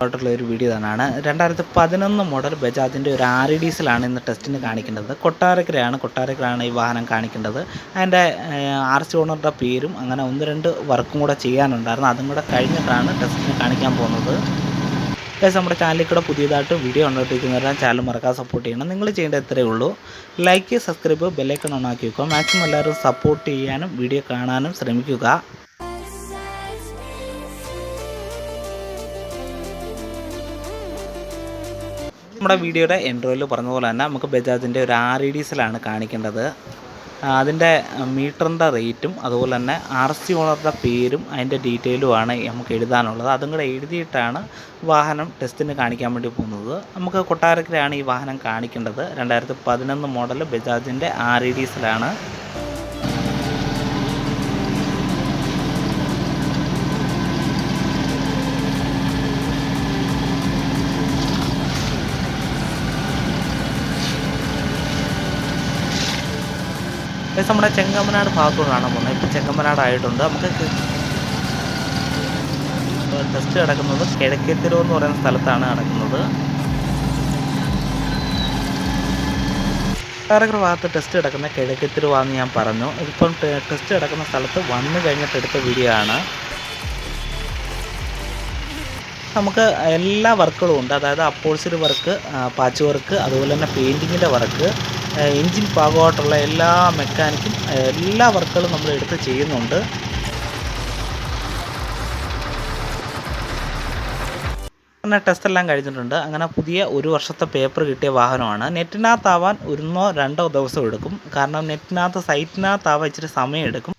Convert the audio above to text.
ആയിട്ടുള്ള ഒരു വീഡിയോ തന്നെയാണ്. 2011 മോഡൽ ബജാജിൻ്റെ ഒരു RDസിലാണ് ഇന്ന് ടെസ്റ്റിന് കാണിക്കേണ്ടത്. കൊട്ടാരക്കരയാണ് ഈ വാഹനം കാണിക്കേണ്ടത്. അതിൻ്റെ RC ഓണറുടെ പേരും അങ്ങനെ 1-2 വർക്കും കൂടെ ചെയ്യാനുണ്ടായിരുന്നു. അതും കൂടെ കഴിഞ്ഞിട്ടാണ് ടെസ്റ്റിന് കാണിക്കാൻ പോകുന്നത്. നമ്മുടെ ചാനലിൽ കൂടെ പുതിയതായിട്ട് വീഡിയോ കണ്ടുകൊണ്ടിരിക്കുന്നവരാണ് ചാനൽ മറക്കാതെ സപ്പോർട്ട് ചെയ്യണം. നിങ്ങൾ ചെയ്യേണ്ടത് ഇത്രയേ ഉള്ളൂ. ലൈക്ക്, സബ്സ്ക്രൈബ്, ബെല്ലൈക്കൺ ഓൺ ആക്കി വെക്കുക. മാക്സിമം എല്ലാവരും സപ്പോർട്ട് ചെയ്യാനും വീഡിയോ കാണാനും ശ്രമിക്കുക. നമ്മുടെ വീഡിയോയുടെ ഇൻട്രോയിൽ പറഞ്ഞ പോലെ തന്നെ നമുക്ക് ബജാജിൻ്റെ ഒരു RDസിലാണ് കാണിക്കേണ്ടത്. അതിൻ്റെ മീറ്ററിൻ്റെ റേറ്റും അതുപോലെ തന്നെ RC ഓണറുടെ പേരും അതിൻ്റെ ഡീറ്റെയിലുമാണ് നമുക്ക് എഴുതാനുള്ളത്. അതും കൂടെ എഴുതിയിട്ടാണ് വാഹനം ടെസ്റ്റിന് കാണിക്കാൻ വേണ്ടി പോകുന്നത്. നമുക്ക് കൊട്ടാരക്കരയാണ് ഈ വാഹനം കാണിക്കേണ്ടത്. 2011 മോഡൽ ബജാജിൻ്റെ RDസിലാണ്. നമ്മുടെ ചെങ്ങമനാട് ഭാഗത്തോടാണ് പോകുന്നത്. ഇപ്പോൾ ചെങ്ങമനാടായിട്ടുണ്ട്. നമുക്ക് ടെസ്റ്റ് കിടക്കുന്നത് കിഴക്കേത്തിരുവ് എന്ന് പറയുന്ന സ്ഥലത്താണ് നടക്കുന്നത്. കൊട്ടാരക്കര ഭാഗത്ത് ടെസ്റ്റ് കിടക്കുന്ന കിഴക്കേത്തിരുവാന്ന് ഞാൻ പറഞ്ഞു. ഇതിപ്പം ടെസ്റ്റ് കിടക്കുന്ന സ്ഥലത്ത് വന്നു കഴിഞ്ഞിട്ട് എടുത്ത വീഡിയോ ആണ്. നമുക്ക് എല്ലാ വർക്കുകളും ഉണ്ട്. അതായത് അപ്പോൾസറി വർക്ക്, പാച്ച് വർക്ക്, അതുപോലെ തന്നെ പെയിൻറ്റിങ്ങിൻ്റെ വർക്ക്, എൻജിൻ ഭാഗമായിട്ടുള്ള എല്ലാ മെക്കാനിക്കും എല്ലാ വർക്കുകളും നമ്മൾ എടുത്ത് ചെയ്യുന്നുണ്ട്. അങ്ങനെ ടെസ്റ്റെല്ലാം കഴിഞ്ഞിട്ടുണ്ട്. അങ്ങനെ പുതിയ 1 വർഷത്തെ പേപ്പർ കിട്ടിയ വാഹനമാണ്. നെറ്റിനകത്താവാൻ 1-2 ദിവസം എടുക്കും. കാരണം നെറ്റിനകത്ത് സൈറ്റിനകത്താവാൻ ഇച്ചിരി സമയം എടുക്കും.